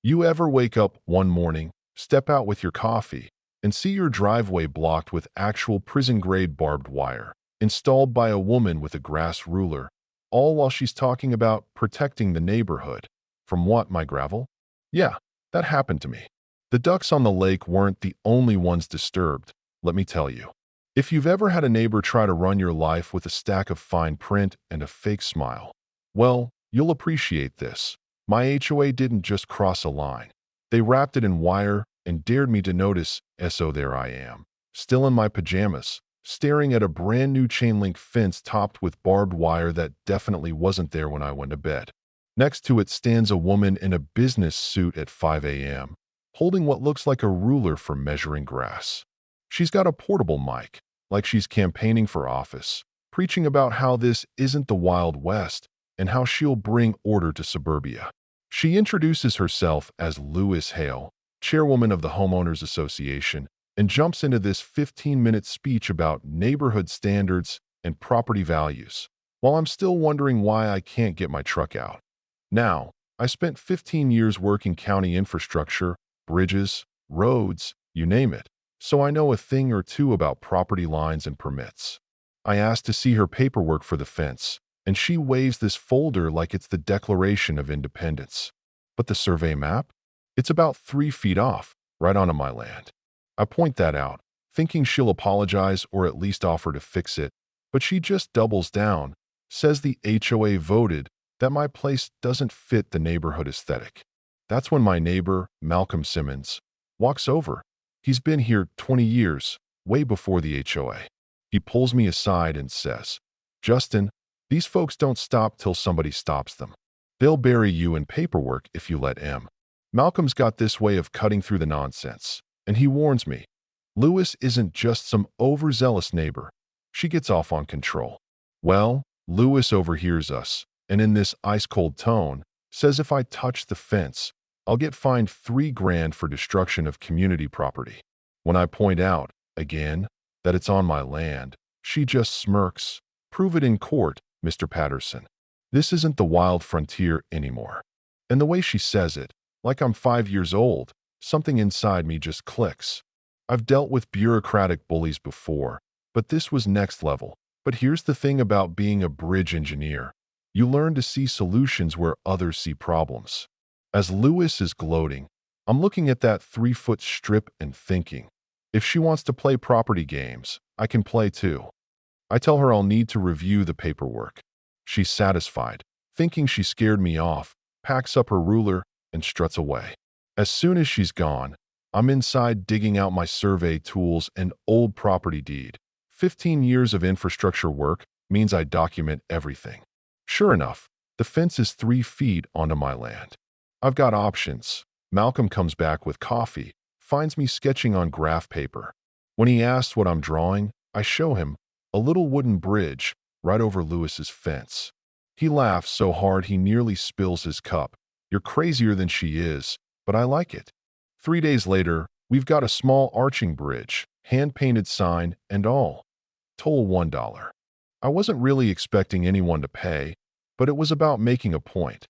You ever wake up one morning, step out with your coffee, and see your driveway blocked with actual prison-grade barbed wire, installed by a woman with a grass ruler, all while she's talking about protecting the neighborhood? From what, my gravel? Yeah, that happened to me. The ducks on the lake weren't the only ones disturbed, let me tell you. If you've ever had a neighbor try to run your life with a stack of fine print and a fake smile, well, you'll appreciate this. My HOA didn't just cross a line. They wrapped it in wire and dared me to notice, so there I am, still in my pajamas, staring at a brand new chain link fence topped with barbed wire that definitely wasn't there when I went to bed. Next to it stands a woman in a business suit at 5 a.m., holding what looks like a ruler for measuring grass. She's got a portable mic, like she's campaigning for office, preaching about how this isn't the Wild West and how she'll bring order to suburbia. She introduces herself as Lewis Hale, chairwoman of the Homeowners Association, and jumps into this 15-minute speech about neighborhood standards and property values, while I'm still wondering why I can't get my truck out. Now, I spent 15 years working county infrastructure, bridges, roads, you name it, so I know a thing or two about property lines and permits. I asked to see her paperwork for the fence, and she waves this folder like it's the Declaration of Independence. But the survey map? It's about 3 feet off, right onto my land. I point that out, thinking she'll apologize or at least offer to fix it, but she just doubles down, says the HOA voted that my place doesn't fit the neighborhood aesthetic. That's when my neighbor, Malcolm Simmons, walks over. He's been here 20 years, way before the HOA. He pulls me aside and says, "Justin, these folks don't stop till somebody stops them. They'll bury you in paperwork if you let him." Malcolm's got this way of cutting through the nonsense, and he warns me. Lewis isn't just some overzealous neighbor. She gets off on control. Well, Lewis overhears us, and in this ice-cold tone, says if I touch the fence, I'll get fined $3,000 for destruction of community property. When I point out, again, that it's on my land, she just smirks. "Prove it in court, Mr. Patterson. This isn't the wild frontier anymore." And the way she says it, like I'm 5 years old, something inside me just clicks. I've dealt with bureaucratic bullies before, but this was next level. But here's the thing about being a bridge engineer. You learn to see solutions where others see problems. As Lewis is gloating, I'm looking at that 3-foot strip and thinking, if she wants to play property games, I can play too. I tell her I'll need to review the paperwork. She's satisfied, thinking she scared me off, packs up her ruler, and struts away. As soon as she's gone, I'm inside digging out my survey tools and old property deed. 15 years of infrastructure work means I document everything. Sure enough, the fence is 3 feet onto my land. I've got options. Malcolm comes back with coffee, finds me sketching on graph paper. When he asks what I'm drawing, I show him a little wooden bridge right over Lewis's fence. He laughs so hard he nearly spills his cup. "You're crazier than she is, but I like it." 3 days later, we've got a small arching bridge, hand-painted sign and all. Toll $1. I wasn't really expecting anyone to pay, but it was about making a point.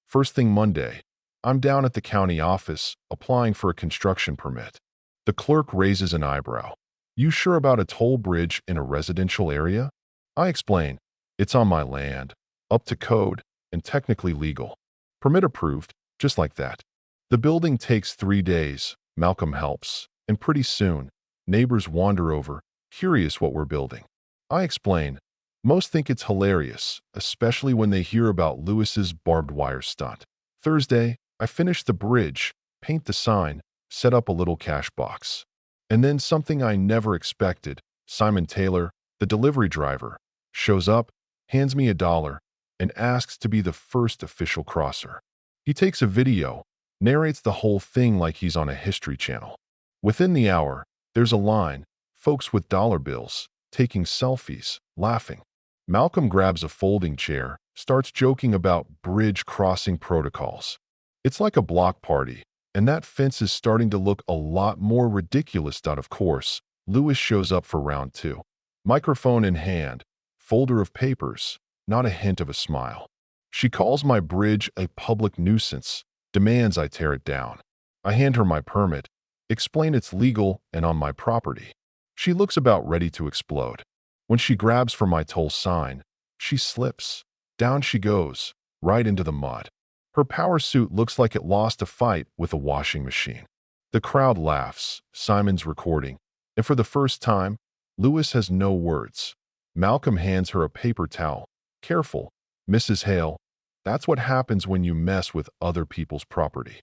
First thing Monday, I'm down at the county office, applying for a construction permit. The clerk raises an eyebrow. "You sure about a toll bridge in a residential area?" I explain, "It's on my land, up to code, and technically legal. Permit approved," just like that. The building takes 3 days, Malcolm helps, and pretty soon, neighbors wander over, curious what we're building. I explain. Most think it's hilarious, especially when they hear about Lewis's barbed wire stunt. Thursday, I finish the bridge, paint the sign, set up a little cash box. And then something I never expected, Simon Taylor, the delivery driver, shows up, hands me $1, and asks to be the first official crosser. He takes a video, narrates the whole thing like he's on a History Channel. Within the hour, there's a line, folks with dollar bills, taking selfies, laughing. Malcolm grabs a folding chair, starts joking about bridge crossing protocols. It's like a block party, and that fence is starting to look a lot more ridiculous. Of course, Lewis shows up for round 2. Microphone in hand, folder of papers, not a hint of a smile. She calls my bridge a public nuisance, demands I tear it down. I hand her my permit, explain it's legal and on my property. She looks about ready to explode. When she grabs for my toll sign, she slips. Down she goes, right into the mud. Her power suit looks like it lost a fight with a washing machine. The crowd laughs, Simon's recording, and for the first time, Lewis has no words. Malcolm hands her a paper towel. Careful, Mrs. Hale. That's what happens when you mess with other people's property.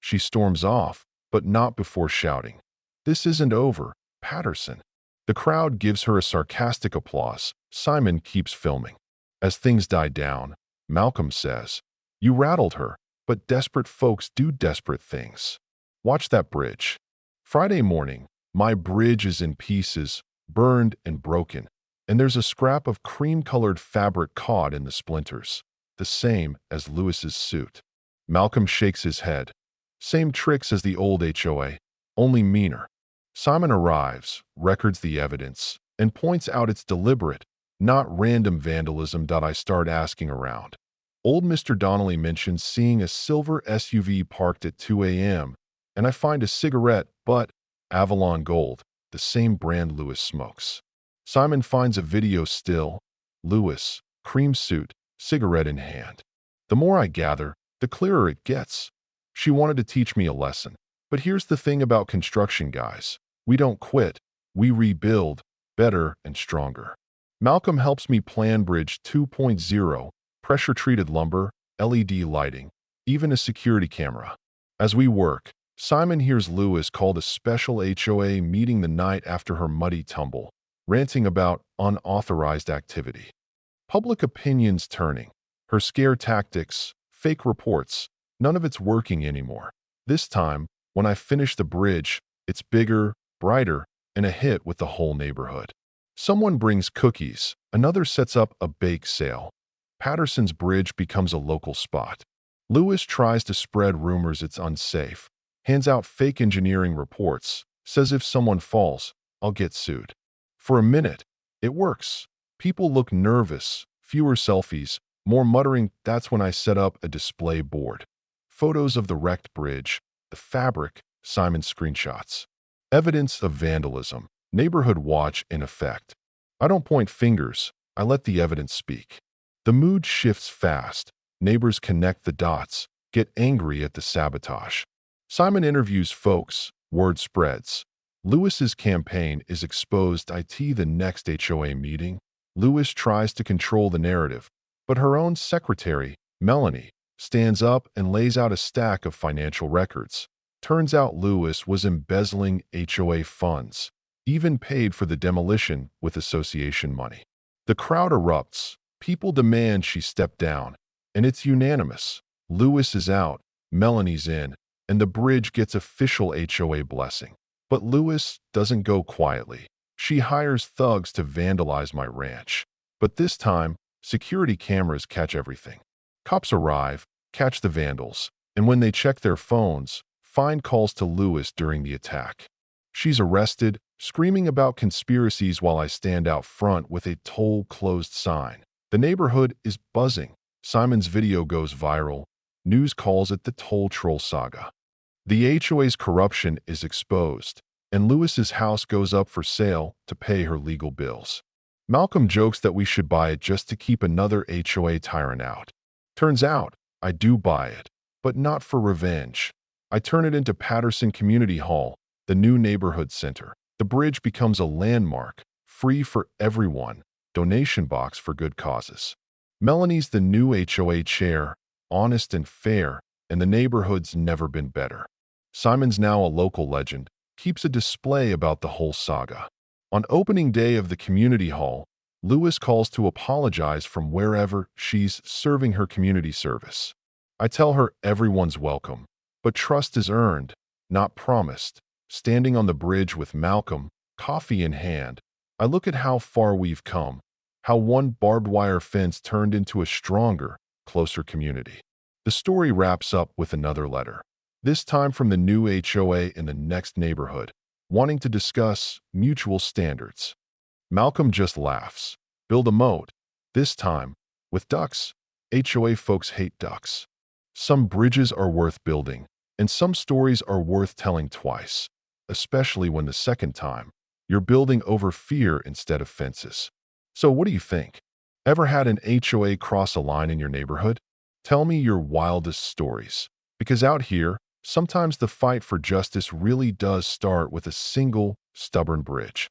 She storms off, but not before shouting, "This isn't over, Patterson." The crowd gives her a sarcastic applause. Simon keeps filming. As things die down, Malcolm says, "You rattled her, but desperate folks do desperate things. Watch that bridge." Friday morning, my bridge is in pieces, burned and broken, and there's a scrap of cream-colored fabric caught in the splinters, the same as Lewis's suit. Malcolm shakes his head. Same tricks as the old HOA, only meaner. Simon arrives, records the evidence, and points out it's deliberate, not random vandalism. I start asking around. Old Mr. Donnelly mentions seeing a silver SUV parked at 2 a.m., and I find a cigarette butt, Avalon Gold, the same brand Lewis smokes. Simon finds a video still, Lewis, cream suit, cigarette in hand. The more I gather, the clearer it gets. She wanted to teach me a lesson. But here's the thing about construction, guys. We don't quit. We rebuild, better and stronger. Malcolm helps me plan Bridge 2.0, pressure-treated lumber, LED lighting, even a security camera. As we work, Simon hears Lewis called a special HOA meeting the night after her muddy tumble, ranting about unauthorized activity. Public opinion's turning. Her scare tactics, fake reports, none of it's working anymore. This time, when I finish the bridge, it's bigger, brighter, and a hit with the whole neighborhood. Someone brings cookies, another sets up a bake sale. Patterson's bridge becomes a local spot. Lewis tries to spread rumors it's unsafe, hands out fake engineering reports, says if someone falls, I'll get sued. For a minute, it works. People look nervous, fewer selfies, more muttering. That's when I set up a display board. Photos of the wrecked bridge, the fabric, Simon's screenshots. Evidence of vandalism, neighborhood watch in effect. I don't point fingers, I let the evidence speak. The mood shifts fast. Neighbors connect the dots, get angry at the sabotage. Simon interviews folks, word spreads. Lewis's campaign is exposed. The next HOA meeting. Lewis tries to control the narrative, but her own secretary, Melanie, stands up and lays out a stack of financial records. Turns out Lewis was embezzling HOA funds, even paid for the demolition with association money. The crowd erupts. People demand she step down, and it's unanimous. Lewis is out, Melanie's in, and the bridge gets official HOA blessing. But Lewis doesn't go quietly. She hires thugs to vandalize my ranch. But this time, security cameras catch everything. Cops arrive, catch the vandals, and when they check their phones, find calls to Lewis during the attack. She's arrested, screaming about conspiracies while I stand out front with a toll closed sign. The neighborhood is buzzing. Simon's video goes viral. News calls it the Toll Troll saga. The HOA's corruption is exposed, and Lewis's house goes up for sale to pay her legal bills. Malcolm jokes that we should buy it just to keep another HOA tyrant out. Turns out, I do buy it, but not for revenge. I turn it into Patterson Community Hall, the new neighborhood center. The bridge becomes a landmark, free for everyone, donation box for good causes. Melanie's the new HOA chair, honest and fair, and the neighborhood's never been better. Simon's now a local legend, keeps a display about the whole saga. On opening day of the community hall, Lewis calls to apologize from wherever she's serving her community service. I tell her everyone's welcome, but trust is earned, not promised. Standing on the bridge with Malcolm, coffee in hand, I look at how far we've come, how one barbed wire fence turned into a stronger, closer community. The story wraps up with another letter, this time from the new HOA in the next neighborhood, wanting to discuss mutual standards. Malcolm just laughs. Build a moat. This time, with ducks. HOA folks hate ducks. Some bridges are worth building, and some stories are worth telling twice, especially when the second time you're building over fear instead of fences. So what do you think? Ever had an HOA cross a line in your neighborhood? Tell me your wildest stories. Because out here, sometimes the fight for justice really does start with a single stubborn bridge.